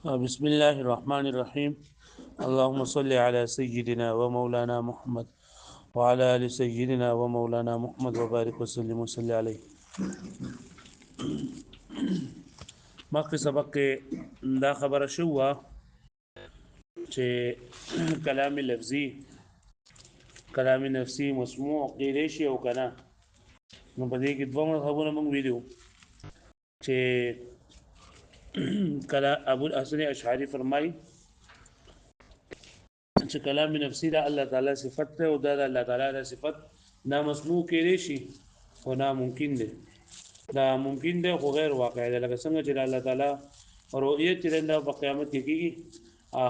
بسم الله الرحمن الرحيم. اللهم صل على سيدنا ومولانا محمد وعلى آل سيدنا ومولانا محمد وبارك وسلم وصل عليه. مخکې سبق کې دا خبره شو چې کلام لفظي کلام نفسي مسموع کېدای شي او کنه. نو په دې کې دوه مذهبونه موږ ویلو چې کله ابو الحسن اشعری فرمایي چې کلام نفسي دا الله تعالی صفت ده او دا الله تعالی دا صفت نا مسموع کېدای شي خو نا ممکن ده. دا ممکن ده خو غیر واقع ده، لکه څنګه چې الله تعالی رؤیت چې د قیامت کې کېږي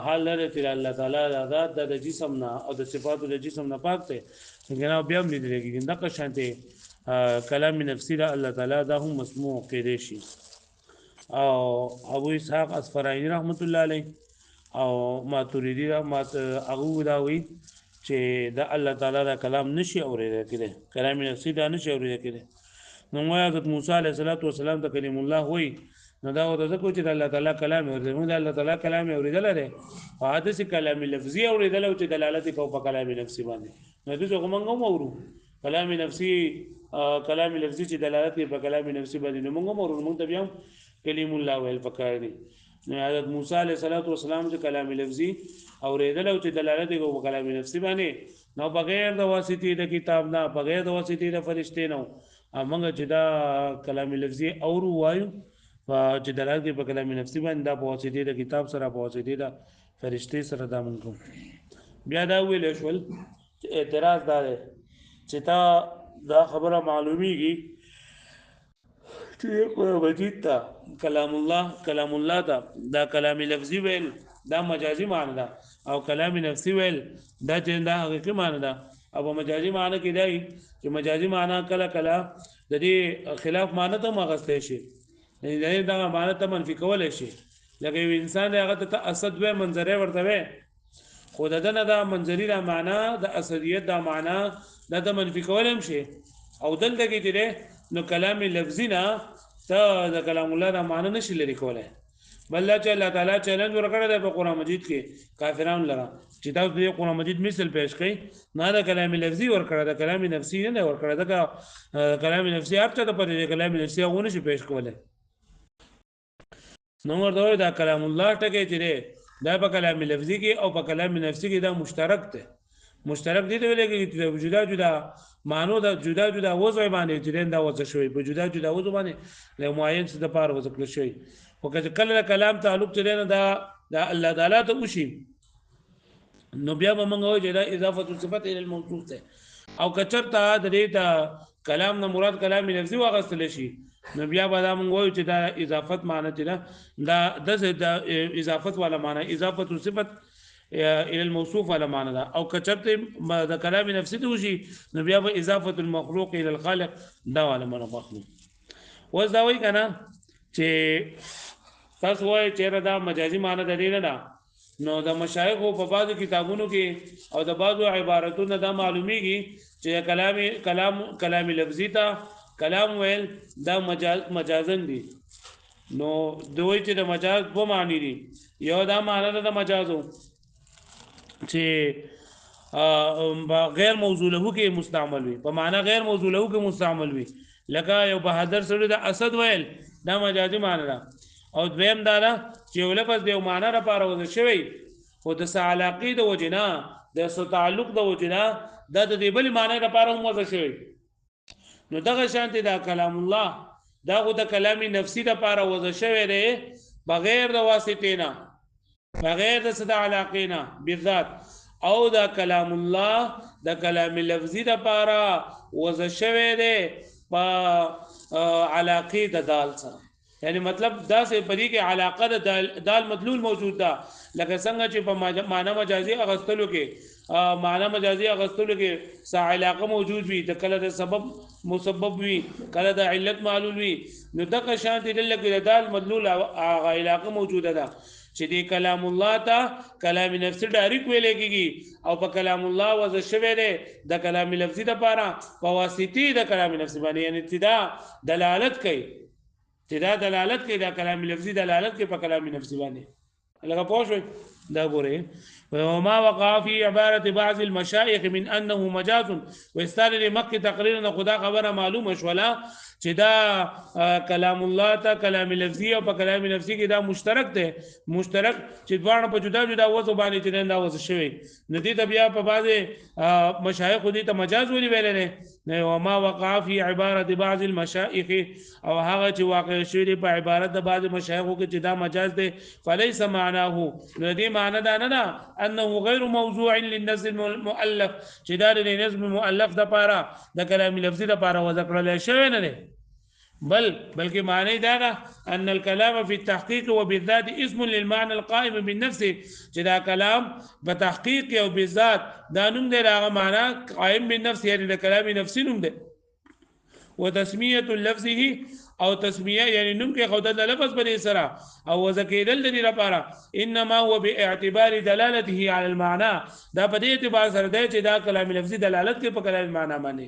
حال لري چې الله تعالی د ذات د جسم نه او د صفاتو د جسم نه پاک دی، څنګه بیا هم لیدل کېږي دغه شانته کلام نفسي دا الله تعالی دا هم مسموع کېدای شي. او ابو اسحاق اصفهانی رحمت الله علیه او ماتوریدی هغه دا وی چې دا الله تعالی دا کلام نشي اوریدل کېږي، کلام نفسي دا نشي اوریدل کېږي. نو حضرت موسی علیه السلام ته کلیم الله وی، نو دا وته ځکه چې الله تعالی کلام اوریدل، موږ الله تعالی کلام اوریدل لري او حدیث کلام لفظي اوریدل او چې دلالت کوي په کلام نفسي باندې. نو دغه موږ هم اورو کلام نفسي کلام لفظي چې دلالت کوي په کلام نفسي باندې، نو موږ هم اورو، موږ ته بیا کلیم الله ویل پکار دي. نو حضرت موسی علیه السلام چې کلام لفظي اوریدل او چې دلالت کوي په کلام نفسي باندې، نو بغیر د واسطې د کتاب نه، بغیر د واسطې د فرشتې نه، موږ چې دا کلام لفظي اورو وایو چې دلالت کوي په کلام نفسي باندې، دا په واسطې د کتاب سره، په واسطې د فرشتې سره دا مونږ کوو. بیا دا ویل شول اعتراض دا دی چې تا دا خبره معلومیږي چې قرآن مجید ته کلام الله ته دا کلام لفظي ویل دا مجازي معنی ده، او کلام نفسي ویل دا چې دا حقیقي معنی ده. او مجازي معنی کې دی چې مجازي معنی کله کله د دې خلاف معنی ته مغستې شي، یعنی دا معنی ته منفي کولای شي. لکه یو انسان هغه ته اسد وې منظره ورته وې، خو دنه دا منظري دا معنی د اسدیت دا معنی د منفي کولم شي. او دلته کې چې نو کلام لفظي نه ته د کلام الله دا معنی نشي لري کولای، بل الله تعالی چیلنج ورکړی دی په قرآن مجید کې کافرانو لره چې تاسو د قرآن مجید مثل پیش کړئ، نه د کلام لفظي ورکړی، د کلام نفسي نه ورکړی. دا کلام نفسي هر چا ته پته دی، کلام نفسي هغه نشي پیش کولای. نو ورته دا کلام الله ټکی چې دی دا په کلام لفظي کې او په کلام نفسي کې دا مشترک دی. مشترک دي ته ویل کېږي چې جدا جدا معنی دا جدا جدا وضع باندې چې دا وضع شوی، په جدا جدا وضع باندې له معین څه د پاره وضع کړی شوی. او که کله کلام تعلق چې نه دا الله تعالی ته وشي، نو بیا به موږ وایو چې دا اضافه صفت الى الموصوف ده. او کچرته د دې ته کلام نه مراد کلام لفظي واغستل شي، نو بیا به دا موږ وایو چې دا اضافت معنی چې دا د اضافت والا معنی اضافه صفت الى الموصوف ولا معنی ده. او کچرته د کلام نفسي ته وشي، نو بیا به اضافه المخلوق الى الخالق دا ولا معنی واخلو. وځ دا وایي کنه چې تاسو وایي چې دا مجازي معنی د دې نه ده، نو د مشایخ په بعضو کتابونو کې او د بعضو عبارتونو دا معلومیږي چې کلام لفظي ته کلام ویل دا مجازن دي. نو دوی چې د مجاز دو معنی دي، یو دا معنی ده د مجازو چې غیر موضوع له کې مستعمل وي، په معنا غیر موضوع له کې مستعمل وي، لکه یو بهادر سره د اسد ویل دا مجازي معنی ده. او دویم دا ده چې یو لفظ د یو معنی لپاره وضع شوی، خو د علاقې د وجنا د تعلق د وجنا د دې بل معنی لپاره هم وضع شوی. نو دغه شانتي دا کلام الله دا خو د کلام نفسي لپاره وضع شوی دی بغیر د واسطې نه، بغیر د صدا علاقې نه بالذات. او دا کلام الله د کلام لفظي لپاره وضع شوی دی په علاقې د دال سره، یعنی مطلب دا سه پدې کې علاقه د دال مدلول موجود ده، لکه څنګه چې په معنا مجازي اغستلو کې سا علاقه موجود وي، د کله د سبب مسبب وي، کله د علت معلول وي، نو دغه شان دي لکه د دال مدلول علاقه موجوده ده چې د کلام الله ته کلام نفسي ډایرک ویل کېږي، او په کلام الله وضع شوی دی د کلام لفظي لپاره په واسطې د کلام نفسي باندې، یعنی ابتدا دلالت کوي دا کلام لفظي دلالت کوي په کلام نفسي باندې. لکه پوه شوي دا ګورئ وما وقع في عبارة بعض المشايخ من أنه مجاز ويستار مكة تقريرا خدا خبره معلومه شولا چې دا کلام الله ته کلام لفظي او په کلام لفظي کې دا مشترک دی مشترک چې دواړه په جدا جدا وځو باندې چې دا وځ شوی نو دې ته بیا په بعض مشایخ دې ته مجاز ولي ویل نه وما وقع في عبارة بعض المشايخ او هغه چې واقع شوی په عبارت د بعض مشایخو کې چې دا مجاز دی فليس معناه نو دې معنی دا نه ده انه غیر موضوع للنظم المؤلف چې دا د نظم مؤلف د پاره د کلام لفظي د پاره وضع کړل شوی نه دی بلکې معنی دا ده ان الكلام في التحقيق وبالذات اسم للمعنى القائم بالنفس چې دا کلام په تحقیق او بالذات دا نوم دی هغه معنی قائم بالنفس یعنی د کلام نفسي نوم دی وتسميه لفظه او تسمیه یعنی نوم کې خود د لفظ بنې سره او ذکیدل د دې لپاره انما هو باعتبار دلالته على المعنى دا په دې اعتبار سره دی چې دا کلام لفظي دلالت کوي په کلام معنی باندې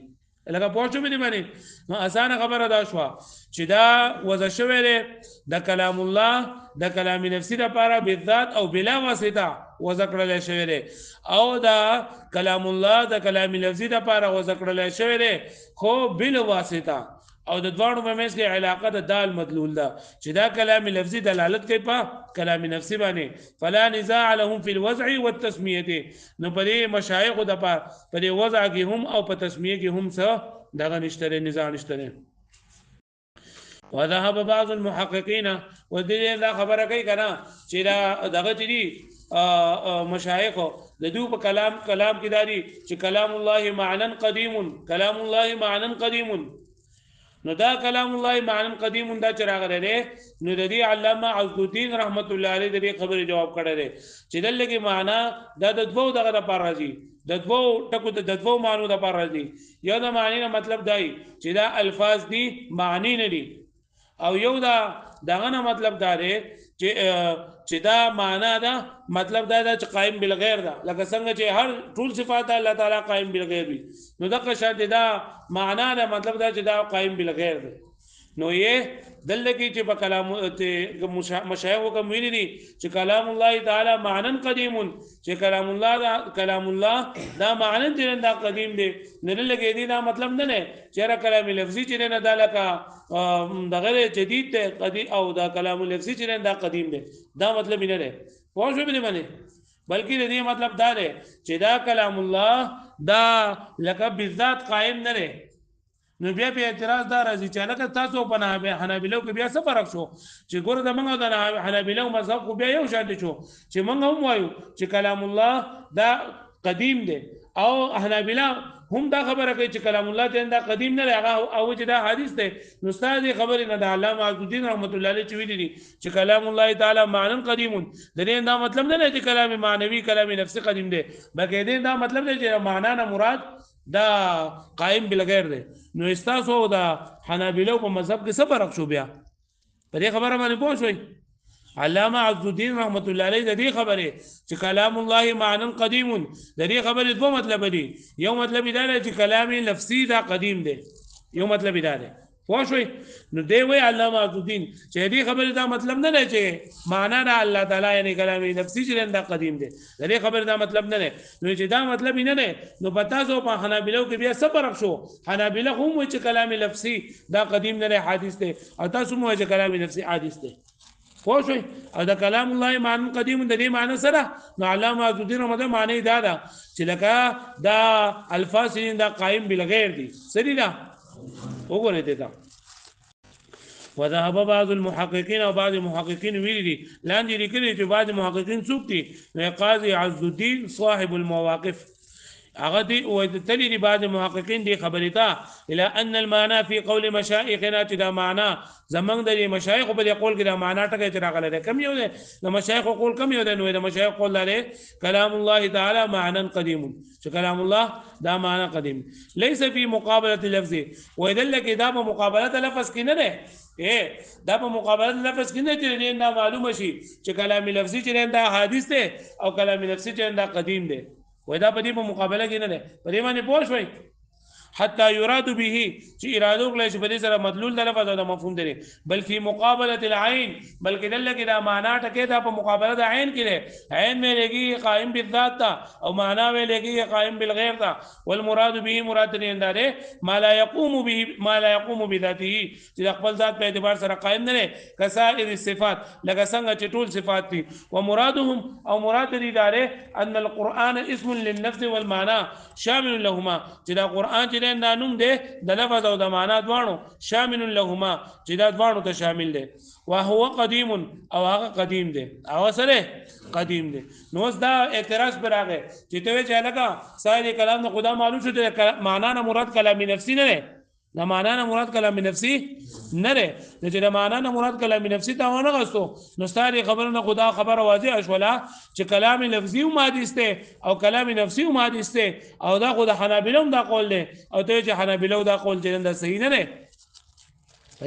لکه پوښتنه مې باندې نو اسانه خبره دا شو چې دا وځ شوی دی د کلام الله د کلام نفسي لپاره بالذات او بلا واسطه وذکرل شوی دی او دا کلام الله د کلام لفظي لپاره وذکرل شوی دی خو بلا واسطه او د دوړو په منځ کې علاقه د دال مدلول ده چې دا کلام لفظي دلالت کوي په کلام نفسي باندې فلا نزاع لهم في الوضع والتسميه نو په دې مشایخ د په دې وضع کې هم او په تسمیه کې هم څه دغه نشته نزاع نشته وذهب بعض المحققين ودې دا خبره کوي کنه چې دا دغه چې مشایخ د دوی په کلام کې داري چې کلام الله معنا قديم کلام الله معنا قديم نو دا کلام الله معنا قدیم دا چراغ لري نو د دې علامه عز الدین رحمت الله علیه د دې خبره جواب کړی دی چې دلته معنا دا د دوو دغه لپاره راځي د دوو ټکو د دوو معنی لپاره راځي یو د معنی نه مطلب دی چې دا الفاظ دي معنی نه دي او یو دا دغه نه مطلب دا دی چې دا معنا ده مطلب دا چې قائم بالغیر ده لکه څنګه چې هر ټول صفات الله تعالی قائم بالغیر وي نو دغه شرط دا معنا ده مطلب دا چې دا قائم بالغیر ده نو یې دلته کې چې په کلام مشایخ کوم ویلي دي چې کلام الله تعالی معنا قدیم چې کلام الله دا معنا چې دا قدیم دی نه لګي دي دا مطلب نه نه چې کلام لفظي چې نه دا لکه دغه جدید دی قدیم او دا کلام لفظي چې دا قدیم دی دا مطلب نه دی پوه شو به نه بلکې دې مطلب دا دی چې دا کلام الله دا لکه بالذات قائم نه دی نو بیا په اعتراض دا راځي چې لکه تاسو په حنابلو کې بیا څه فرق شو چې ګوره د موږ د حنابلو مذهب خو بیا یو شان شو چې موږ هم وایو چې کلام الله دا قدیم دی او حنابلو هم دا خبره کوي چې کلام الله ته دا قدیم نه راغی او چې دا حدیث دی نو استاد خبره نه د علامه عز الدین رحمت الله علیه چې ویلي دي چې کلام الله تعالی معنا قدیم د دې دا مطلب نه دی چې کلام معنوي کلام نفسي قدیم دی بلکې دا مطلب دی چې معنا نه مراد دا قائم بالغیر دی نو استاسو دا حنابلو په مذهب کې څه فرق شو بیا په دې خبره باندې پوه شئ علامه عز الدین رحمت الله علیه د دې خبره چې کلام الله معنا قدیم د دې خبره دوه مطلب دي یو مطلب دا دی چې کلام لفظي دا قدیم دی یو مطلب دا دی پوه شئ نو دی وی علامه عز الدین چې دې خبره دا مطلب نه دی چې معنا دا الله تعالی یعنی کلام لفظي چې دا قدیم دی د دې خبره دا مطلب نه دی نو چې دا مطلب نه دی نو پتا زو په حنابلو کې بیا څه فرق شو حنابلو هم وایي چې کلام لفظي دا قدیم نه دی حدیث دی او تاسو مو چې کلام لفظي حدیث دی پوه شئ او دا کلام الله معنا قدیم د دې معنی سره نو علامه عز الدین رحمت الله معنی دا ده چې لکه دا الفاظ دا قائم بالغیر دي سړي دا وګورئ ته وذهب بعض المحققين او بعض المحققين ویلي لاندې لیکلي چې بعض محققین څوک دي قاضي عز الدين صاحب المواقف هغه دي او تلي دي بعض محققین دي خبرتا الى ان المعنى في قول مشايخنا چې دا معنا زمنګ د مشایخ په قول کې دا معنا ټکي چې راغله ده کم یو ده د مشایخ قول کم یو ده نو د مشایخ قول لري کلام الله تعالی معنا قدیم چې کلام الله دا معنا قدیم ليس في مقابله اللفظ ويدل کې دا په مقابله لفظ کې نه ده دا په مقابله لفظ کې نه چې دا معلومه شي چې کلام لفظي چې دا حدیث ده او کلام لفظي چې دا قدیم ده وای دا په دې په مقابله کې نه ده په دې باندې پوه شئ حتى يراد به چې اراده وکړي چې په دې سره مدلول د لفظ او د مفهوم دی بلکې مقابله العين بلکې دلته دا معنا ټکي دا په مقابله د عین کې دی عین میں لګي قائم بالذات تا او معنا میں لګي قائم بالغیر تا والمراد به مراد نه انداره ما لا يقوم بذاته چې خپل ذات په اعتبار سره قائم نه کسائر الصفات لکه څنګه چې ټول صفات دي ومرادهم او مراد دې داره ان القرآن اسم للنفس والمعنى شامل لهما چې دا قرآن چې دا نوم دی د لفظ او د معنا دواړو شامل لهما چې دا دواړو ته شامل دی وهو قديم او هغه قدیم دی او سره قدیم دی نو دا اعتراض پر راغی چې ته چې لکه سایر کلام د خدا معلوم شو د معنا نه مراد کلام نفسي نه دی د معنا نه مراد کلام نفسي نه دی چې د معنا نه مراد کلام نفسي ته ونه غوښتو نو ستاره خبره نه خدا خبره واضح شولا چې کلام لفظي او حدیث ته او کلام نفسي او حدیث ته او دا خود حنابلہ دا قول دی او ته چې حنابلہ دا قول چې دا صحیح نه دی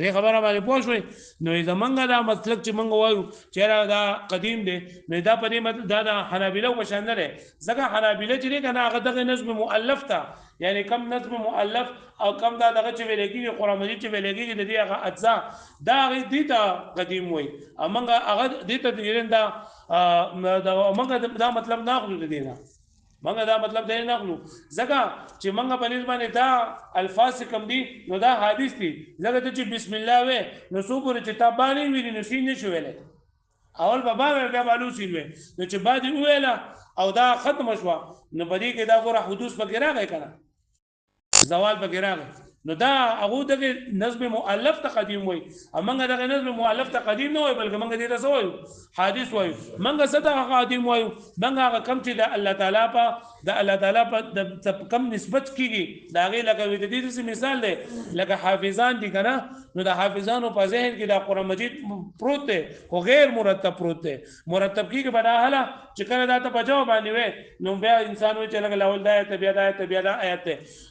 دې خبره باندې پوه شوي نو زمونږ دا مسلک چې مونږ وایو چې دا قدیم دی نو دا په دې مطلب دا د حنابلہ په شان نه دی ځکه حنابلہ چې کنه هغه دغه نظم مؤلف ته یعنی کم نظم مؤلف او کم دا دغه چې ویل کېږي قرآن مجید چې ویل کېږي د دې هغه اجزا دا هغه دې ته قدیم وایي موږ هغه دې ته دا مطلب نه اخلو د دې نه منګه دا مطلب دی نه غلو ځکه چې منګه په نسبت باندې دا الفاظ کم دي نو دا حدیث دي ځکه چې بسم الله و نو سو پورې چې تابانی وی نو سین نشو ویلې اول بابا بیا بالو سین و نو چې بعد ویلا او دا ختم شو نو بدی کې دا غره حدوث پکې راغی کنه زوال پکې راغی نو دا هغه دغه نظم مؤلف ته قدیم وای امنګ دغه نظم مؤلف ته قدیم نه وای بلکې منګ دې ته وای حدیث وای منګ صدق قدیم وای منګ هغه کم چې د الله تعالی په کم نسبت کیږي دا غي لکه د دې مثال دی لکه حافظان دي کنه نو د حافظانو په ذهن کې د قرآن مجید پروت دی خو غیر مرتب پروت دی مرتب کیږي په دا حاله چې کله دا ته په جواب باندې وای نو بیا انسان وي چې لکه اول د آیت بیا د آیت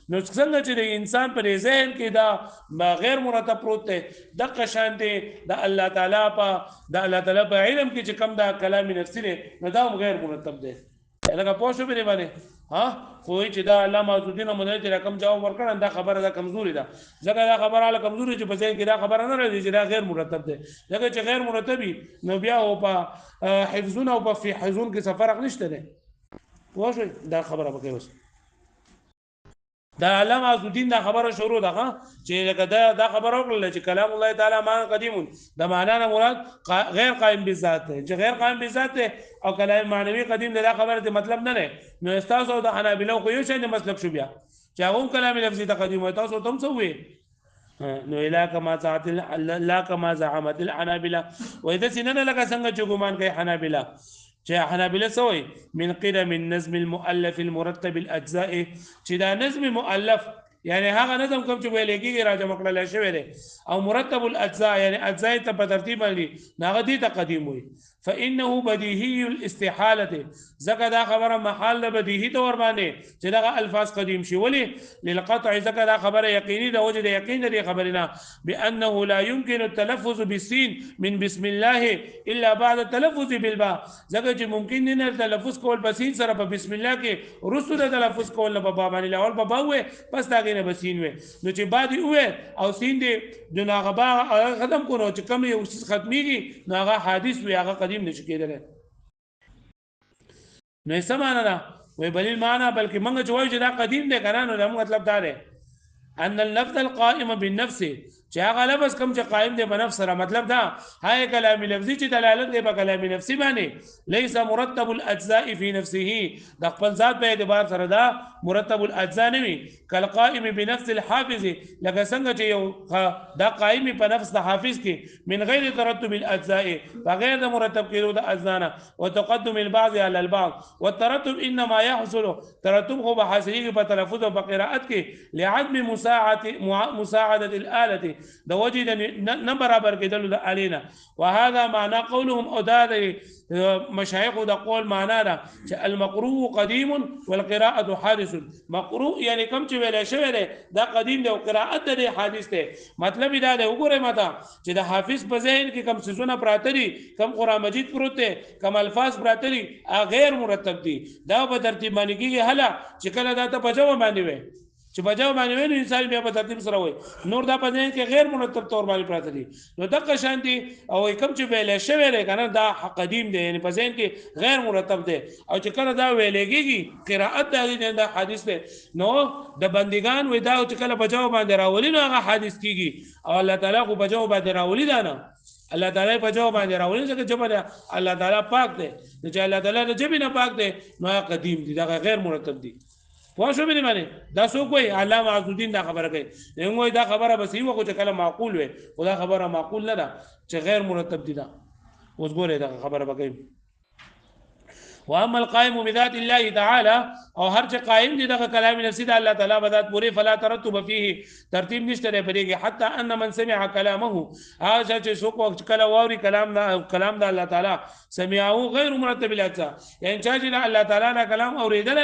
نو څنګه چې د انسان پر ذهن کې دا غیر مرتب پروت دی د قشان دی د الله تعالی په علم کې چې کم دا کلام نفسي دی نو دا غیر مرتب دی لکه پوه شو به باندې ها خو چې دا علامه عزالدین مدني چې رقم جواب ورکړ دا خبره دا کمزوري ده ځکه دا خبره له کمزوري چې په ځای کې دا خبره نه راځي چې دا غیر مرتب ده ځکه چې غیر مرتبي نو بیا او په حفظون او په فی حفظون کې څه فرق نشته ده پوه شو دا خبره پکې اوس دا علامه عزالدین دا خبره شروع ده چې لکه دا خبره وکړه چې کلام الله تعالی معنا قدیم د معنا نه مراد غیر قائم بالذات ده چې غیر قائم بالذات ده او کلام معنوي قدیم دا خبره ته مطلب نه نه نو استاسو د حنابلہ خو یو شی د مسلک شو بیا چې هغه کلام لفظي ته قدیم وي تاسو تم څه وي نو لا كما زعمت الحنابلہ واذا سنن لك څنګه چې ګمان کوي حنابلہ چې حنابلہ سوي من قدم النظم المؤلف المرتب الاجزاء چې دا نظم مؤلف یعنی هغه نظم کوم چې ویل کېږي راجمع کړل شوی دی او مرتب الاجزاء یعنی اجزاء ته په ترتیب باندې هغه دي ته قدیم وي فانه بديهي الاستحاله زکه دا خبره محال بديهي تور باندې چې دا الفاظ قدیم شي ولی للقطع زکه دا خبره یقیني د وجه د یقین دی خبرنا بانه لا يمكن التلفظ بالسين من بسم الله الا بعد التلفظ بالباء زکه چې ممکن نه تلفظ کول بسین سره په بسم الله کې رسول تلفظ کول په باب باندې اول په باوې پس دا نه بسین وي نو چې بعد وې او سین دی د ناغبا ختم کونو چې کم یو ختميږي نو هغه حدیث وي هغه قدیم نشي کېدل نو یې سمانه ده وې بل معنا بلکې موږ چې وایو چې دا قدیم دی کنه نو دا مطلب دا دی ان اللفظ القائم بالنفس چې هغه لفظ کوم چې قائم دی په نفس سره مطلب دا هاي کلام لفظي چې دلالت دی په کلام نفسي باندې ليس مرتب الاجزاء في نفسه د خپل ذات په اعتبار سره دا مرتب الاجزاء نه وي کالقائم بنفس الحافظ لکه څنګه چې یو دا قائم په نفس د حافظ کې من غیر ترتب الاجزاء بغیر د مرتب کېدو د اجزاء وتقدم البعض على البعض والترتب انما يحصل ترتب هو بحاصله په تلفظ او په قراءت کې لعدم مساعده الاله د وجه نه برابر کېدل د الینا وهذا معنى قولهم او دا مشایخ د قول معنا ده چې المقروء قديم والقراءه حادث مقروء یعنی کوم چې ویل شوی دی دا قدیم دی او قراءت دی حادث دی مطلب دا دی وګوره ماته چې د حافظ په ذهن کې کوم سيزونه پراته دي کوم قرآن مجید پروت دی کوم الفاظ پراته دي غیر مرتب دي دا په ترتیب باندې کېږي هله چې کله دا ته په جواب باندې وي چې بجاو باندې ویني انسان بیا په ترتیب سره وای نور دا په ځین کې غیر مرتب تور باندې پراته دي نو دغه شان دي او کوم چې ویل شوی دی کنه دا قدیم دی یعنی په ځین کې غیر مرتب دی او چې کله دا ویلېږي قرائت دا حدیث دی نو د بندگان وې دا چې کله بجاو باندې راولي نو هغه حدیث کیږي او الله تعالی کو بجاو باندې راولي دا نه الله تعالی په جواب باندې راولي چې جبر الله تعالی پاک دی چې الله تعالی د جبر نه پاک دی نو قدیم دي دا غیر مرتب دي پوه شو به معنی دا څوک وای علامه عز الدین دا خبره کوي نو دا خبره بس یو کو چې کله معقول وي خدا خبره معقول نه ده چې غیر مرتب دي دا اوس ګوره دا خبره بګي واما القائم بذات الله تعالى او هر چې قائم دي دغه کلام نفسي د الله تعالی بذات پوری فلا ترتب فيه ترتیب نشته لري حتى ان من سمع كلامه هغه چې څوک وخت کله ووري کلام د الله تعالی سمعه غیر مرتب الاجزاء يعني چې الله تعالی دا کلام اوریدل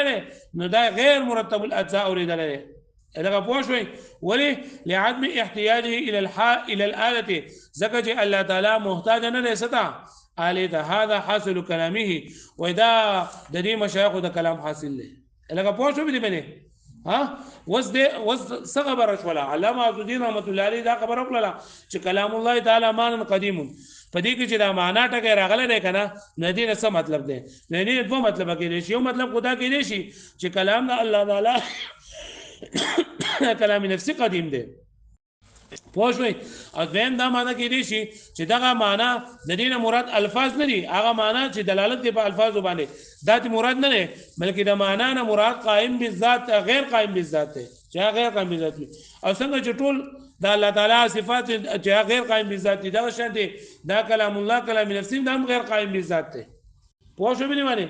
نو دا غیر مرتب الاجزاء اوریدل لکه پوه شوي ولی لعدم احتیاجه الى الاله ځکه چې الله تعالی محتاج نه دی ستا علي هذا حاصل كلامه واذا د دې مشایخ د کلام حاصل له لکه پوه شو به دې ها وس صغبر شولا علامه عز الدین رحمت الله علیه دا خبر وکړه چې کلام الله تعالی مان قدیم په دې کې چې دا معنا ټکه راغله نه کنه نه دې څه مطلب دی نه دې دوه مطلب کې شي یو مطلب خدا کې شي چې کلام د الله تعالی کلام نفسي قدیم دی پوه شوي او دویم دا معنا کېدی شي چې دغه معنا د دې نه مراد الفاظ نه دي هغه معنا چې دلالت کوي په الفاظو باندې دا ته مراد نه دی بلکې د معنا نه مراد قائم بالذات غیر قائم بالذات دی چې غیر قائم بالذات او څنګه چې ټول د الله تعالی صفات چې غیر قائم بالذات دي دا شان دي دا کلام الله کلام نفسي دا هم غیر قائم بالذات دی پوه شو به معنی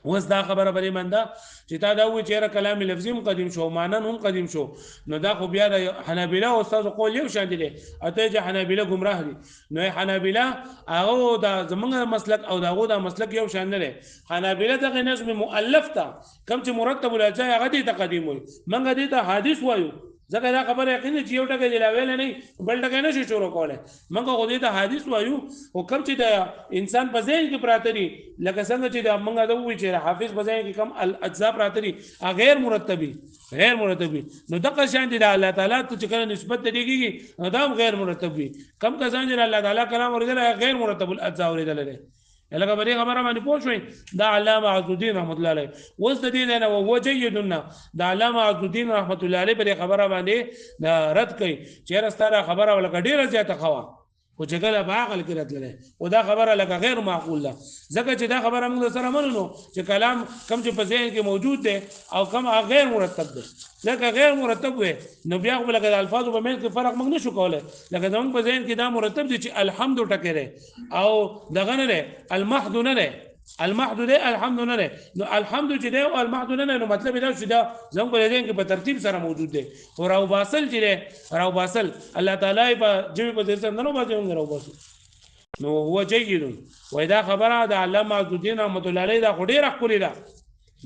اوس دا خبره بلې منده چې تا دا وی چې کلام لفظي هم قدیم شو مانن هم قدیم شو نو دا خو بیا د حنابلة او استاد قول یو شان دي اته چې حنابلة گمراه دي نو حنابلة هغه دا زمونږ مسلک او داغه دا مسلک یو شان نه حنابلة دغه نظم مؤلف تا کم چې مرتب الاجزاء هغه دي تقدیم وي منګه دي ته حدیث وایو ځکه دا خبره یقین چې یو ټکی دی لا ویل نه بل ټکی نشي شروع کوله منګه خو دې ته حدیث وایو او کم چې د انسان په ذهن کې پراته دي لکه څنګه چې د منګه د وی چې حافظ په ذهن کې کم الاجزاء پراته دي غیر مرتبي نو دغه شان دي د الله تعالی ته چې کله نسبت دیږي نو دا غیر مرتبي کم کسان چې الله تعالی کلام اوریدل غیر مرتب الاجزاء اوریدل لري لکه بری خبره باندې پوه شوي دا علامه عز الدین رحمت الله علیه اوس د دې نه و جیدنا دا علامه عز الدین رحمت الله علیه بری خبره باندې رد کوي چې راستاره خبره ولکه ډیره زیاته خوا او چې کله په عقل کې راتللی او دا خبره لکه غیر معقول ده ځکه چې دا خبره موږ سره منو چې کلام کم چې په ذهن کې موجود دی او کم غیر مرتب دی لکه غیر مرتب وي نو بیا خو لکه د الفاظو په منځ کې فرق موږ نشو کولی لکه زموږ په ذهن کې دا مرتب دی چې الحمد ټکی دی او دغه نه دی المحض نه دی المحض دی الحمد نه دی نو الحمد چې دی او المحض نه دی نو مطلب دا چې دا زموږ په ذهن کې په ترتیب سره موجود دی او راو باسل چې دی راو باسل الله تعالی په جوی په ذهن نه باندې موږ راو باسل نو هو جيد وای دا خبره د علامه عز الدین رحمت الله علیه دا ډیره ښکلې ده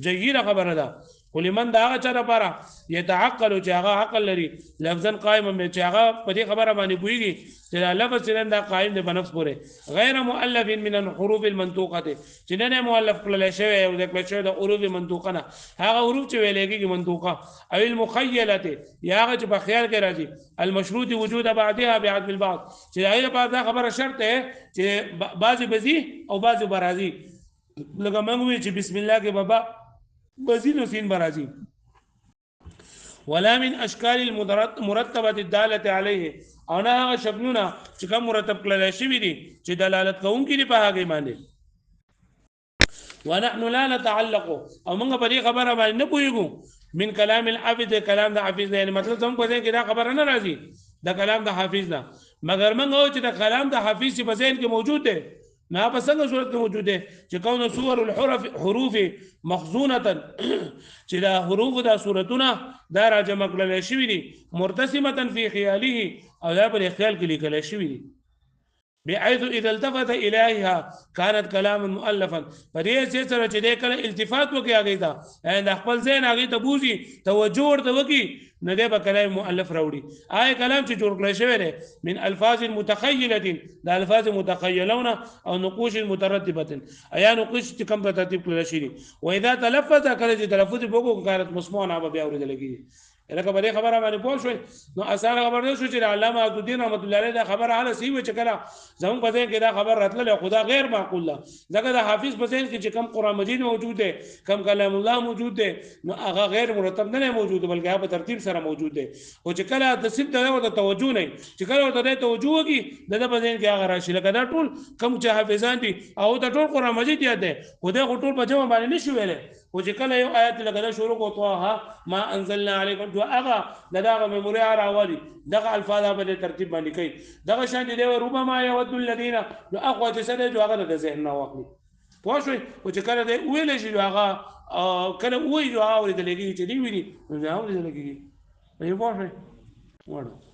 جيده خبره ده ولمن دا هغه چا لپاره يتعقل چې هغه عقل لري لفظا قائم چې هغه په دې خبره باندې پوهیږي چې لفظ چې دا قائم دی په نفس پورې غیر مؤلف من الحروف المنطوقه چې نه مؤلف کړل شوی او د کړل شوی د حروف منطوقه نه هغه حروف چې ویلېږي منطوقه او المخيله یا هغه چې په خیال کې راځي المشروط وجود بعضها بعض البعض چې هغه په دا خبره شرط ده چې بعضی بزي او بعضی برازي لکه موږ چې بسم الله کې بابا بزين وسين برازي ولا من اشكال المرتبه الداله عليه انا شكلنا چې کوم مرتب کړل شي دي چې دلالت کوونکي دي په هغه باندې ونحن لا نتعلق او موږ په دې خبره باندې نه پوهیږو من كلام الحافظ كلام د حافظ يعني مطلب څنګه په دې کې دا خبره نه راځي دا کلام د حافظ نه مگر موږ چې دا کلام د حافظ په ذهن کې موجود دی ما په څنګه صورت کې موجود دي چې کونه صور الحروف مخزونه چې دا حروف دا صورتونه دا راجمع کړل شوی دي مرتسمه فی خیاله او دا په خیال کې لیکل شوی دي بحيث اذا التفت اليها كانت كلاما مؤلفا فدې چې سره چې دې کله التفات وکي هغه ته د خپل ذهن هغه ته بوزي توجه ورته وکي نه دې به کلام مؤلف راوړي آی کلام چې جوړ کړی شوی دی من الفاظ متخيله د الفاظ متخيلون او نقوش مترتبه ایا نقوش چې کوم په ترتیب کړل شي واذا تلفظ کله چې تلفظ وکړو کانت مسموعا به بیا اورېدل کیږي لکه په دې خبره باندې پوه شوي نو اسانه خبر نه شو چې علامه عبدالدین رحمت الله علیه دا خبره حاله سی و چې کله زموږ په ذهن کې دا خبر راتله خدا غیر معقول ده ځکه د حافظ په ذهن کې چې کم قرآن مجید موجود دی کم کلام الله موجود دی نو هغه غیر مرتب نه موجود بلکې هغه په ترتیب سره موجود دی او چې کله تصدیق ته د توجه نه چې کله ورته توجه وکي د په ذهن کې هغه راشي لکه دا ټول کم چې حافظان دي او د ټول قرآن مجید یاد دی خدای ټول په جمع باندې نشي ویلې او چې کله یو آیت لګا شروع کو طه ما انزلنا علیکم تو هغه دغه میموري راوالي دغه الفاظ په ترتیب باندې کوي دغه شان دي ربما يود الذين اقوى جسد جو هغه د ذهن نه واخلي پوه شئ او چې کله دی ویل شي هغه کله وایي جو اوري د لګي چې دی ویني نو دا اوري د لګي پوه شئ وړو